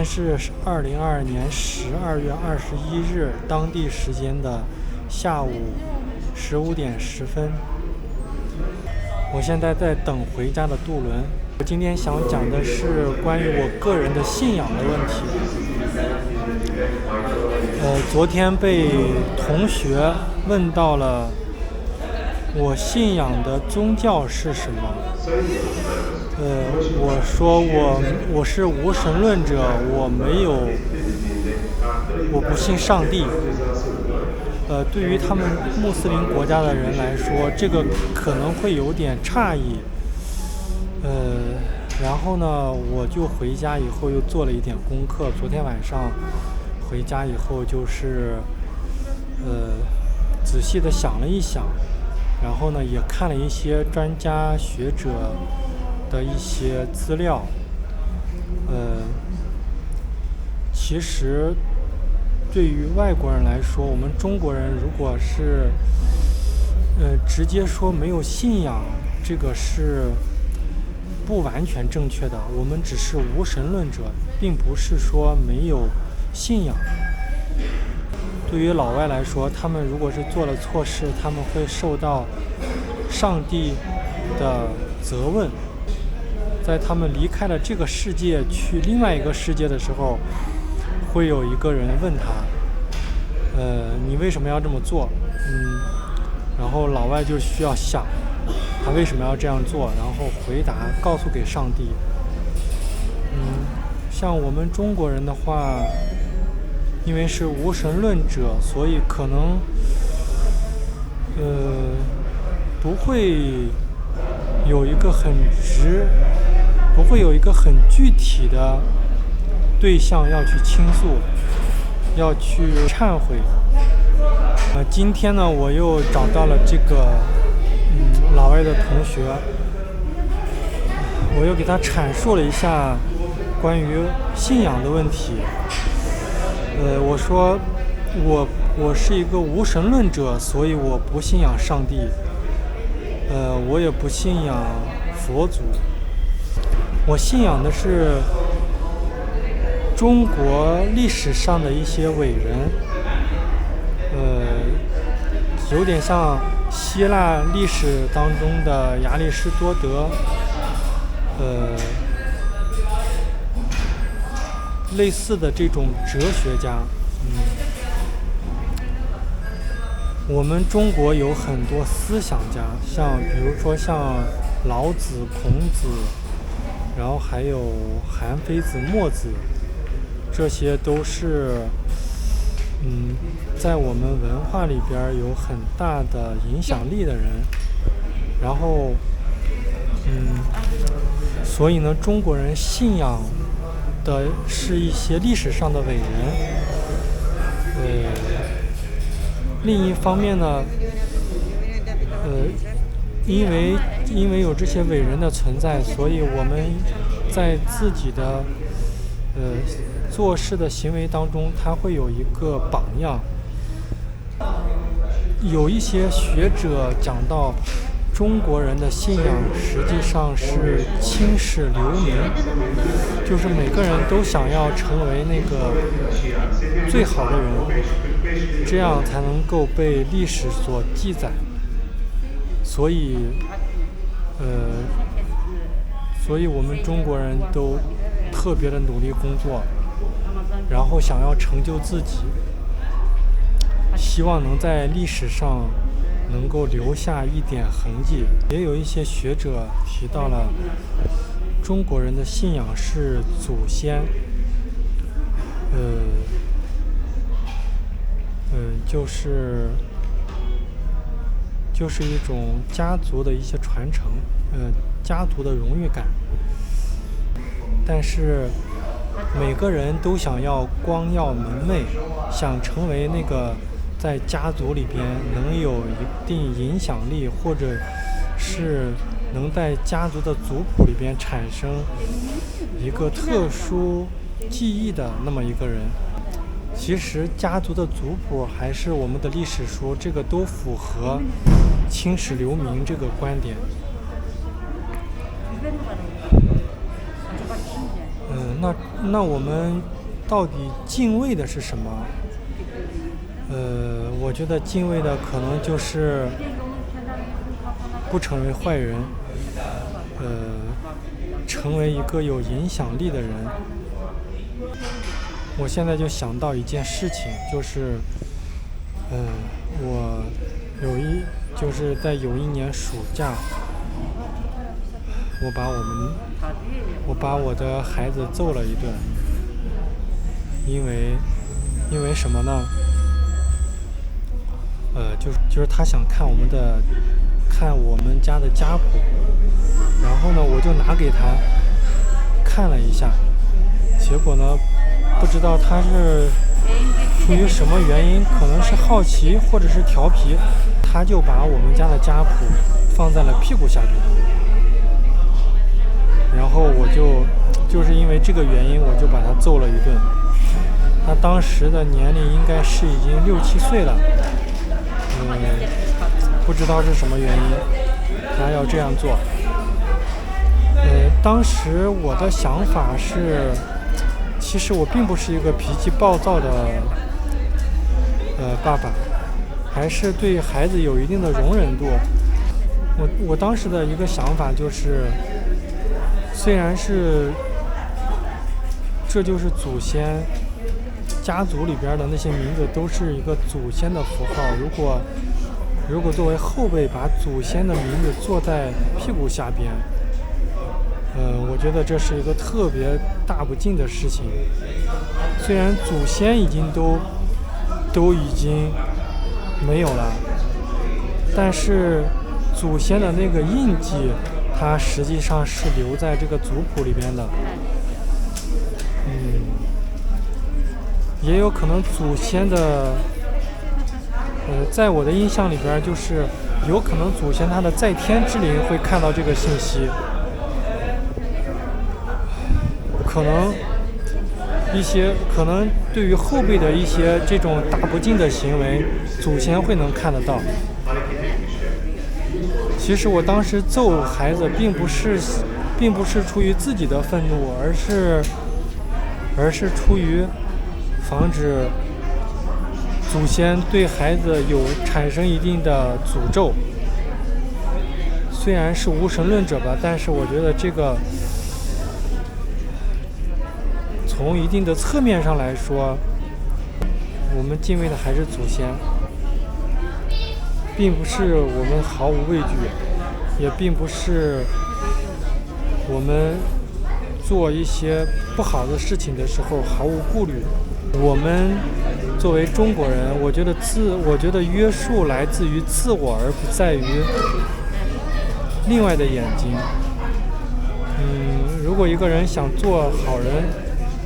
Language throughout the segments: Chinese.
是2022年12月21日当地时间的下午15点10分。我现在在等回家的渡轮。我今天想讲的是关于我个人的信仰的问题。昨天被同学问到了我信仰的宗教是什么。我说我是无神论者，我不信上帝。对于他们穆斯林国家的人来说，这个可能会有点诧异。然后呢，我就回家以后又做了一点功课。昨天晚上回家以后就是仔细的想了一想，然后呢也看了一些专家学者的一些资料。其实对于外国人来说，我们中国人如果是直接说没有信仰，这个是不完全正确的。我们只是无神论者，并不是说没有信仰。对于老外来说，他们如果是做了错事，他们会受到上帝的责问。在他们离开了这个世界去另外一个世界的时候，会有一个人问他你为什么要这么做？然后老外就需要想他为什么要这样做，然后回答告诉给上帝。像我们中国人的话，因为是无神论者，所以可能不会有一个很具体的对象要去倾诉，要去忏悔。今天呢，我又找到了这个老外的同学，我又给他阐述了一下关于信仰的问题。我说我是一个无神论者，所以我不信仰上帝。我也不信仰佛祖。我信仰的是中国历史上的一些伟人，有点像希腊历史当中的亚里士多德，类似的这种哲学家。我们中国有很多思想家，比如说像老子、孔子，然后还有韩非子、墨子，这些都是在我们文化里边有很大的影响力的人。然后所以呢，中国人信仰的是一些历史上的伟人。另一方面呢，因为有这些伟人的存在，所以我们在自己的做事的行为当中，他会有一个榜样。有一些学者讲到，中国人的信仰实际上是青史留名，就是每个人都想要成为那个最好的人，这样才能够被历史所记载。所以我们中国人都特别的努力工作，然后想要成就自己，希望能在历史上能够留下一点痕迹。也有一些学者提到了中国人的信仰是祖先，就是一种家族的一些传承，家族的荣誉感。但是每个人都想要光耀门楣，想成为那个在家族里边能有一定影响力，或者是能在家族的族谱里边产生一个特殊记忆的那么一个人。其实家族的族谱还是我们的历史书，这个都符合青史留名这个观点。那我们到底敬畏的是什么？我觉得敬畏的可能就是不成为坏人，成为一个有影响力的人。我现在就想到一件事情，就是我就是在有一年暑假，我把我的孩子揍了一顿，因为什么呢？就是他想看我们家的家谱，然后呢，我就拿给他看了一下，结果呢，不知道他是出于什么原因，可能是好奇或者是调皮，他就把我们家的家谱放在了屁股下边，然后就是因为这个原因，我就把他揍了一顿。他当时的年龄应该是已经6、7岁了，不知道是什么原因，他要这样做。当时我的想法是，其实我并不是一个脾气暴躁的爸爸，还是对孩子有一定的容忍度。我当时的一个想法就是，虽然是这就是祖先家族里边的那些名字都是一个祖先的符号，如果作为后辈把祖先的名字坐在屁股下边，我觉得这是一个特别大不敬的事情。虽然祖先已经都已经没有了，但是祖先的那个印记，它实际上是留在这个族谱里边的。也有可能祖先的，在我的印象里边，就是有可能祖先他的在天之灵会看到这个信息，可能对于后辈的一些这种大不敬的行为，祖先会能看得到。其实我当时揍孩子并不是出于自己的愤怒，而是出于防止祖先对孩子产生一定的诅咒。虽然是无神论者吧，但是我觉得这个从一定的侧面上来说，我们敬畏的还是祖先，并不是我们毫无畏惧，也并不是我们做一些不好的事情的时候毫无顾虑。我们作为中国人，我觉得约束来自于自我，而不在于另外的眼睛。如果一个人想做好人，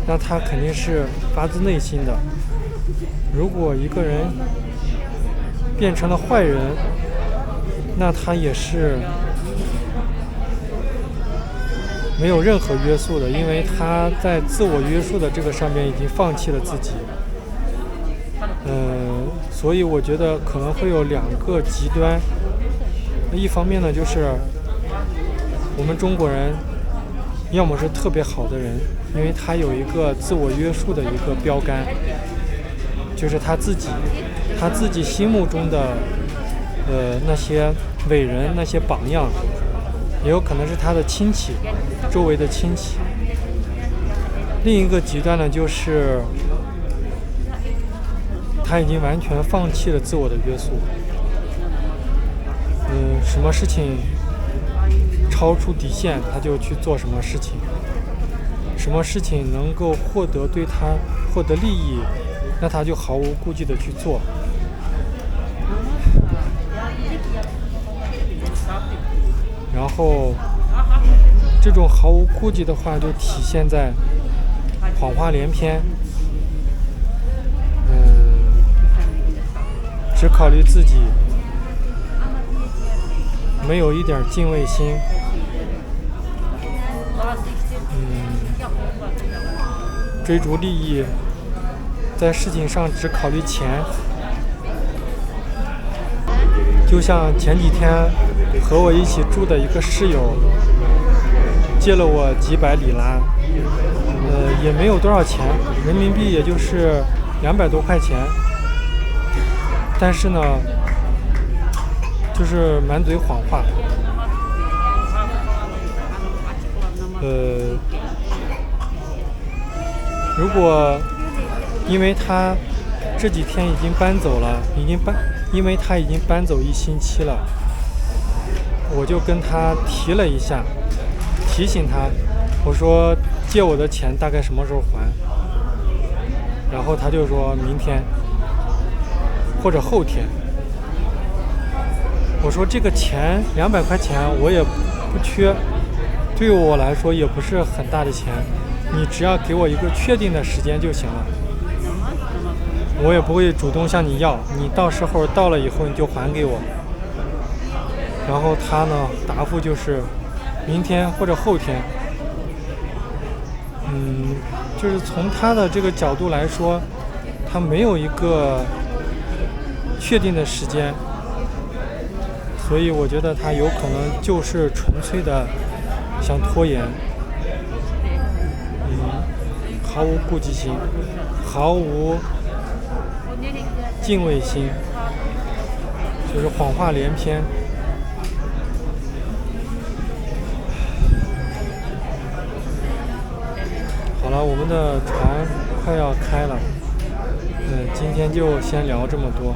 那他肯定是发自内心的。如果一个人变成了坏人，那他也是没有任何约束的，因为他在自我约束的这个上面已经放弃了自己。所以我觉得可能会有2个极端。一方面呢，就是我们中国人要么是特别好的人，因为他有一个自我约束的一个标杆，就是他自己心目中的那些伟人，那些榜样，也有可能是他的亲戚，周围的亲戚。另一个极端呢，就是他已经完全放弃了自我的约束。什么事情超出底线，他就去做什么事情。什么事情能够对他获得利益，那他就毫无顾忌的去做。然后这种毫无顾忌的话，就体现在谎话连篇，只考虑自己，没有一点敬畏心。追逐利益，在事情上只考虑钱。就像前几天和我一起住的一个室友借了我几百里拉，也没有多少钱，人民币也就是200多块钱，但是呢，就是满嘴谎话。如果因为他这几天已经搬走了，因为他已经搬走1星期了，我就跟他提了一下，提醒他，我说借我的钱大概什么时候还，然后他就说明天或者后天。我说这个钱200块钱我也不缺，对我来说也不是很大的钱，你只要给我一个确定的时间就行了，我也不会主动向你要，你到时候到了以后你就还给我。然后他呢答复就是明天或者后天。就是从他的这个角度来说，他没有一个确定的时间，所以我觉得他有可能就是纯粹的想拖延，毫无顾忌心，毫无敬畏心，就是谎话连篇。好了，我们的船快要开了，今天就先聊这么多。